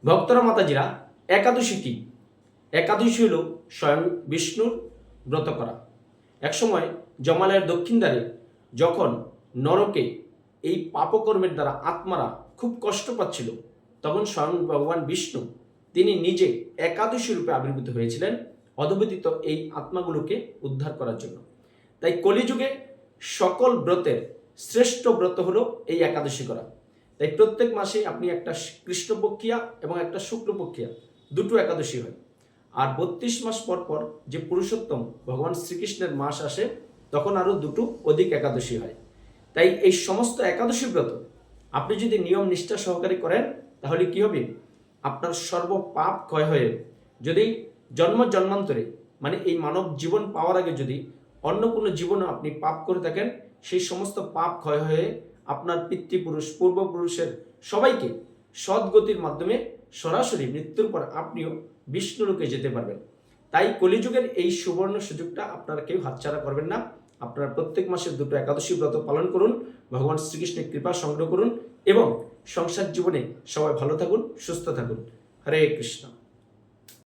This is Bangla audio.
ভক্তরা মাতাজিরা, একাদশী কি? একাদশী হল স্বয়ং বিষ্ণুর ব্রত করা। একসময় জমালয়ের দক্ষিণ দ্বারে যখন নরকে এই পাপকর্মের দ্বারা আত্মারা খুব কষ্ট পাচ্ছিল, তখন স্বয়ং ভগবান বিষ্ণু তিনি নিজে একাদশী রূপে আবির্ভূত হয়েছিলেন অদ্বৈত এই আত্মাগুলোকে উদ্ধার করার জন্য। তাই কলিযুগে সকল ব্রতের শ্রেষ্ঠ ব্রত হলো এই একাদশী করা। তাই প্রত্যেক মাসে আপনি একটা কৃষ্ণপক্ষিয়া এবং একটা শুক্লপক্ষিয়া দুটো একাদশী হয়। আর 32 মাস পর পর যে পুরুষোত্তম ভগবান শ্রীকৃষ্ণের মাস আসে, তখন আরও দুটো অধিক একাদশী হয়। তাই এই সমস্ত একাদশী ব্রত আপনি যদি নিয়ম নিষ্ঠা সহকারে করেন, তাহলে কি হবে? আপনার সর্ব পাপ ক্ষয় হয়ে, যদি জন্ম জন্মান্তরে মানে এই মানব জীবন পাওয়ার আগে যদি অন্য কোনো জীবনে আপনি পাপ করে থাকেন, সেই সমস্ত পাপ ক্ষয় হয়ে আপনার পিতৃপুরুষ পূর্বপুরুষের সবাইকে সদ্গতির মাধ্যমে সরাসরি মৃত্যুর পর আপনিও বিষ্ণুলোকে যেতে পারবেন। তাই কলিযুগের এই সুবর্ণ সুযোগটা আপনারা কেউ হাতছাড়া করবেন না। আপনারা প্রত্যেক মাসের দুটো একাদশী ব্রত পালন করুন, ভগবান শ্রীকৃষ্ণের কৃপা সংগ্রহ করুন এবং সংসার জীবনে সবাই ভালো থাকুন, সুস্থ থাকুন। হরে কৃষ্ণ।